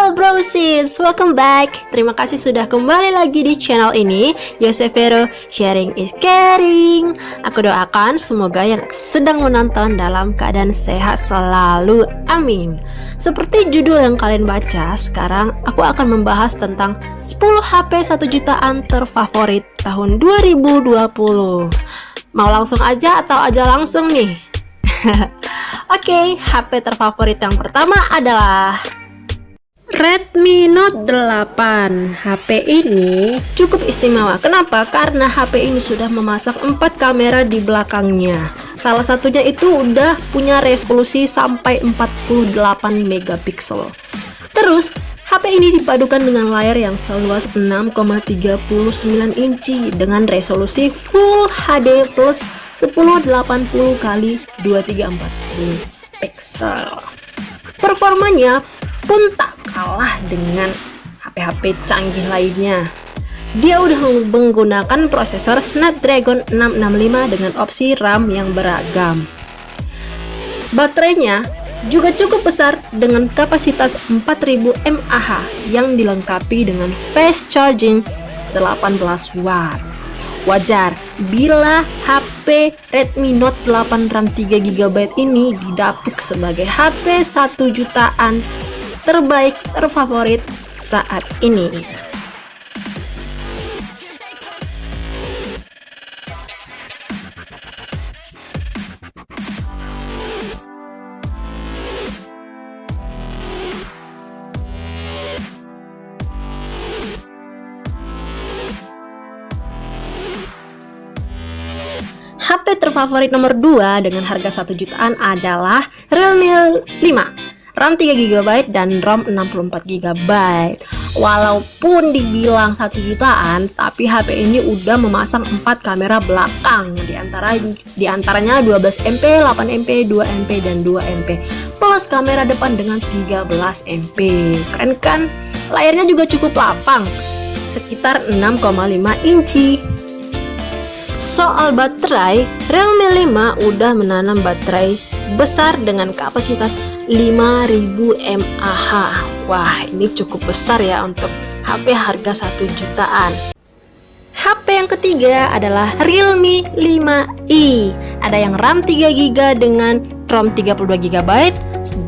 Halo brosis, welcome back. Terima kasih sudah kembali lagi di channel ini. Yosefero, sharing is caring. Aku doakan semoga yang sedang menonton dalam keadaan sehat selalu. Amin. Seperti judul yang kalian baca, sekarang aku akan membahas tentang 10 HP 1 jutaan terfavorit tahun 2020. Mau langsung aja atau aja langsung nih? Oke, HP terfavorit yang pertama adalah Redmi Note 8. HP ini cukup istimewa. Kenapa? Karena HP ini sudah memasang 4 kamera di belakangnya. Salah satunya itu udah punya resolusi sampai 48 megapiksel. Terus HP ini dipadukan dengan layar yang seluas 6,39 inci dengan resolusi Full HD plus 1080 x 2340 pixel. Performanya pun tak kalah dengan HP-HP canggih lainnya. Dia udah menggunakan prosesor Snapdragon 665 dengan opsi RAM yang beragam. Baterainya juga cukup besar dengan kapasitas 4000 mAh yang dilengkapi dengan fast charging 18 watt. Wajar bila HP Redmi Note 8 RAM 3GB ini didapuk sebagai HP 1 jutaan terbaik terfavorit saat ini. HP terfavorit nomor 2 dengan harga 1 jutaan adalah Realme 5. RAM 3GB dan ROM 64GB. Walaupun dibilang 1 jutaan, tapi HP ini udah memasang 4 kamera belakang. Diantaranya 12MP, 8MP, 2MP, dan 2MP. Plus kamera depan dengan 13MP. Keren kan? Layarnya juga cukup lapang, sekitar 6,5 inci. Soal baterai, Realme 5 udah menanam baterai besar dengan kapasitas 5000 mAh. Wah, ini cukup besar ya untuk HP harga 1 jutaan. HP yang ketiga adalah Realme 5i. Ada yang RAM 3GB dengan ROM 32GB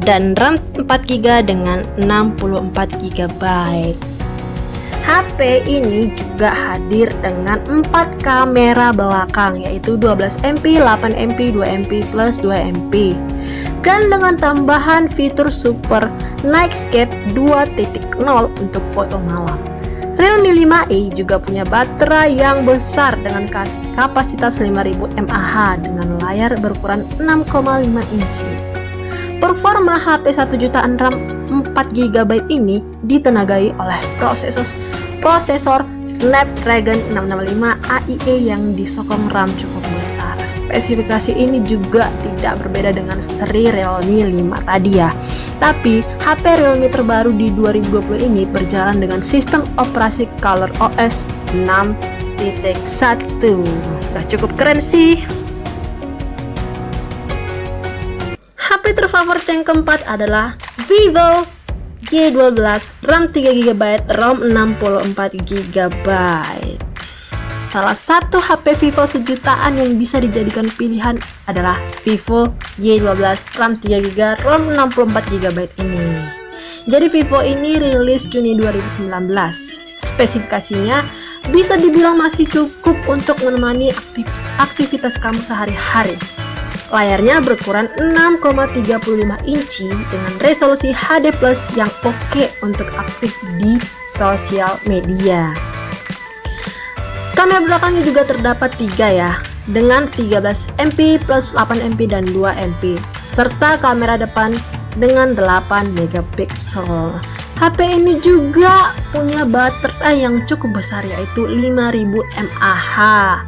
dan RAM 4GB dengan 64GB. HP ini juga hadir dengan 4 kamera belakang, yaitu 12MP, 8MP, 2MP, plus 2MP. Dan dengan tambahan fitur Super Nightscape 2.0 untuk foto malam. Realme 5i juga punya baterai yang besar dengan kapasitas 5000 mAh dengan layar berukuran 6,5 inci. Performa HP 1 jutaan RAM 4GB ini ditenagai oleh prosesor Snapdragon 665 AIE yang disokong RAM cukup besar. Spesifikasi ini juga tidak berbeda dengan seri Realme 5 tadi ya. Tapi HP Realme terbaru di 2020 ini berjalan dengan sistem operasi ColorOS 6.1. Udah cukup keren sih. HP terfavorit yang keempat adalah Vivo Y12, RAM 3GB, ROM 64GB. Salah satu HP Vivo sejutaan yang bisa dijadikan pilihan adalah Vivo Y12, RAM 3GB, ROM 64GB ini. Jadi Vivo ini rilis Juni 2019. Spesifikasinya bisa dibilang masih cukup untuk menemani aktivitas kamu sehari-hari. Layarnya berukuran 6,35 inci dengan resolusi HD plus yang oke untuk aktif di sosial media. Kamera belakangnya juga terdapat 3 ya, dengan 13MP plus 8MP dan 2MP, serta kamera depan dengan 8 megapiksel. HP ini juga punya baterai yang cukup besar, yaitu 5000 mAh.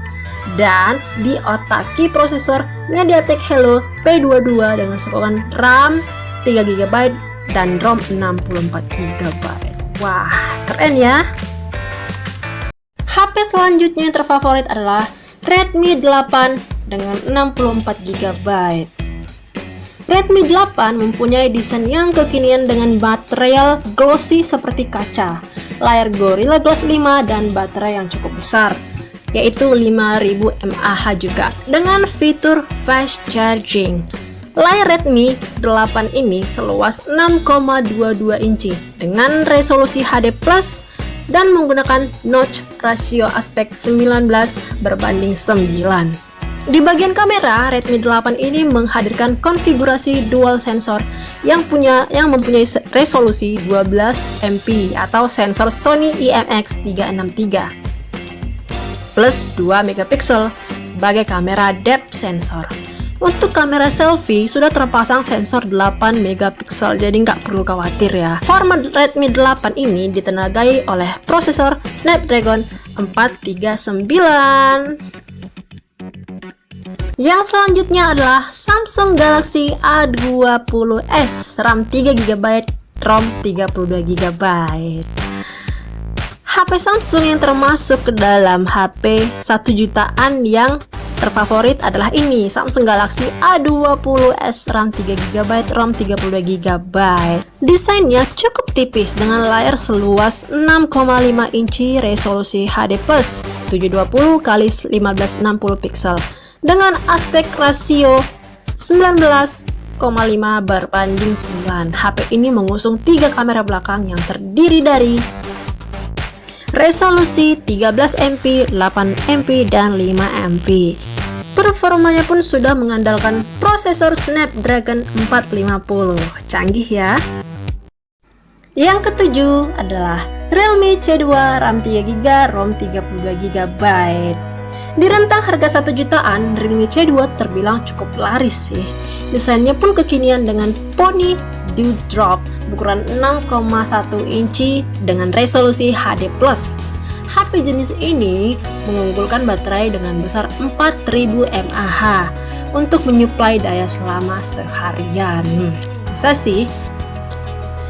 Dan diotaki prosesor MediaTek Helio P22 dengan sokongan RAM 3GB dan ROM 64GB. Wah, keren ya. HP selanjutnya yang terfavorit adalah Redmi 8 dengan 64GB. Redmi 8 mempunyai desain yang kekinian dengan material glossy seperti kaca, layar Gorilla Glass 5 dan baterai yang cukup besar, yaitu 5000 mAh juga, dengan fitur fast charging. Layar Redmi 8 ini seluas 6,22 inci dengan resolusi HD+, dan menggunakan notch rasio aspek 19:9. Di bagian kamera, Redmi 8 ini menghadirkan konfigurasi dual sensor yang mempunyai resolusi 12 MP atau sensor Sony IMX363 plus 2 megapiksel sebagai kamera depth sensor. Untuk kamera selfie sudah terpasang sensor 8 megapiksel, jadi nggak perlu khawatir ya. Format Redmi 8 ini ditenagai oleh prosesor Snapdragon 439. Yang selanjutnya adalah Samsung Galaxy A20s, RAM 3GB, ROM 32GB. HP Samsung yang termasuk ke dalam HP 1 jutaan yang terfavorit adalah ini, Samsung Galaxy A20s, RAM 3GB, ROM 32GB. Desainnya cukup tipis dengan layar seluas 6,5 inci, resolusi HD+, 720 x 1560 piksel dengan aspek rasio 19,5:9. HP ini mengusung 3 kamera belakang yang terdiri dari resolusi 13 MP, 8 MP, dan 5 MP. Performanya pun sudah mengandalkan prosesor Snapdragon 450. Canggih ya. Yang ketujuh adalah Realme C2, RAM 3GB, ROM 32GB. Di rentang harga 1 jutaan, Realme C2 terbilang cukup laris sih. Desainnya pun kekinian dengan Pony Dewdrop berukuran 6,1 inci dengan resolusi HD+. HP jenis ini mengunggulkan baterai dengan besar 4000 mAh untuk menyuplai daya selama seharian. Bisa sih.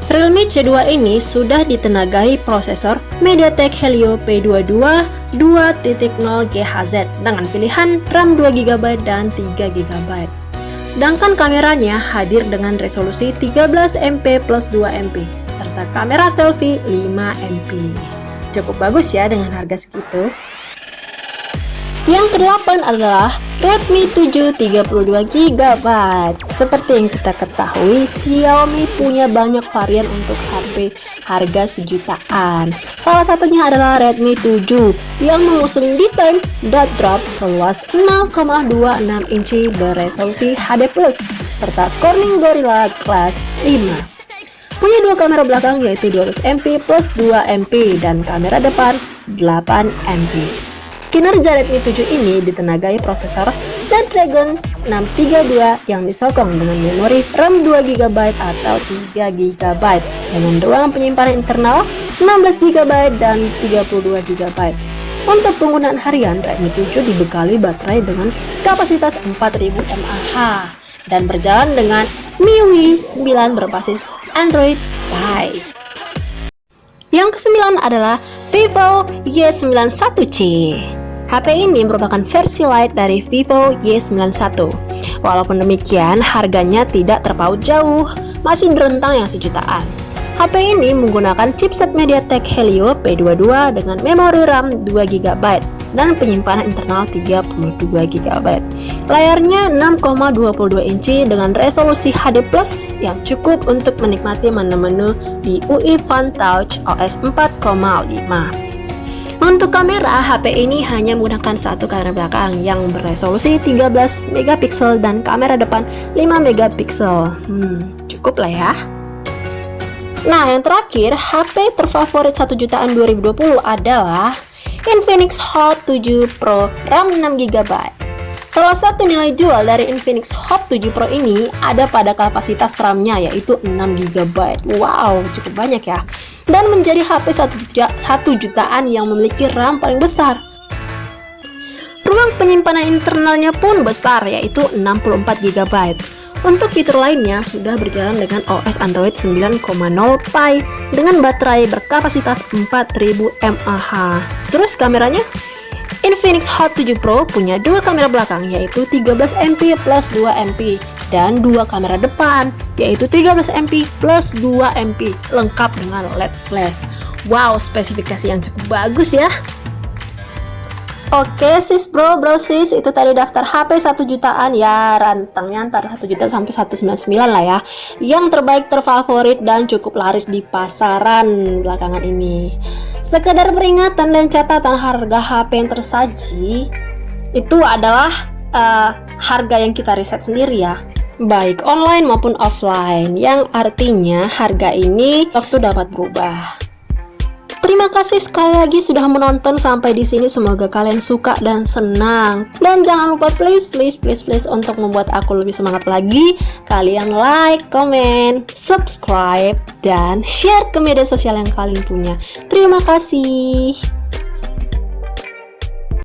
Realme C2 ini sudah ditenagai prosesor MediaTek Helio P22 2.0 GHz dengan pilihan RAM 2GB dan 3GB. Sedangkan kameranya hadir dengan resolusi 13 MP plus 2 MP serta kamera selfie 5 MP. Cukup bagus ya dengan harga segitu. Yang kedelapan adalah Redmi 7 32GB. Seperti yang kita ketahui, Xiaomi punya banyak varian untuk HP harga sejutaan. Salah satunya adalah Redmi 7 yang mengusung desain dot drop seluas 6,26 inci beresolusi HD+, serta Corning Gorilla Glass 5. Punya 2 kamera belakang yaitu 12 MP plus 2 MP dan kamera depan 8 MP. Kinerja Redmi 7 ini ditenagai prosesor Snapdragon 632 yang disokong dengan memori RAM 2GB atau 3GB dengan ruang penyimpanan internal 16GB dan 32GB. Untuk penggunaan harian, Redmi 7 dibekali baterai dengan kapasitas 4000 mAh dan berjalan dengan MIUI 9 berbasis Android Pie. Yang kesembilan adalah Vivo Y91C. HP ini merupakan versi light dari Vivo Y91. Walaupun demikian, harganya tidak terpaut jauh, masih di rentang yang sejutaan. HP ini menggunakan chipset MediaTek Helio P22 dengan memori RAM 2GB dan penyimpanan internal 32GB. Layarnya 6,22 inci dengan resolusi HD+ yang cukup untuk menikmati menu-menu di UI FunTouch OS 4,5. Untuk kamera, HP ini hanya menggunakan 1 kamera belakang yang beresolusi 13 megapiksel dan kamera depan 5 megapiksel. Cukup lah ya. Nah, yang terakhir, HP terfavorit 1 jutaan 2020 adalah Infinix Hot 7 Pro RAM 6GB. Salah satu nilai jual dari Infinix Hot 7 Pro ini ada pada kapasitas RAM-nya yaitu 6GB. Wow, cukup banyak ya. Dan menjadi HP 1 jutaan yang memiliki RAM paling besar. Ruang penyimpanan internalnya pun besar yaitu 64GB. Untuk fitur lainnya sudah berjalan dengan OS Android 9.0 Pie dengan baterai berkapasitas 4000 mAh. Terus kameranya? Infinix Hot 7 Pro punya 2 kamera belakang yaitu 13 MP plus 2 MP dan 2 kamera depan, yaitu 13 MP plus 2 MP lengkap dengan LED flash. Wow, spesifikasi yang cukup bagus ya. Oke sis bro sis, itu tadi daftar HP 1 jutaan ya, rantangnya antara 1 juta sampai 199 lah ya. Yang terbaik, terfavorit, dan cukup laris di pasaran belakangan ini. Sekedar peringatan dan catatan, harga HP yang tersaji itu adalah harga yang kita riset sendiri ya, baik online maupun offline, yang artinya harga ini waktu dapat berubah. Terima kasih sekali lagi sudah menonton sampai di sini. Semoga kalian suka dan senang. Dan jangan lupa please untuk membuat aku lebih semangat lagi, kalian like, comment, subscribe, dan share ke media sosial yang kalian punya. Terima kasih.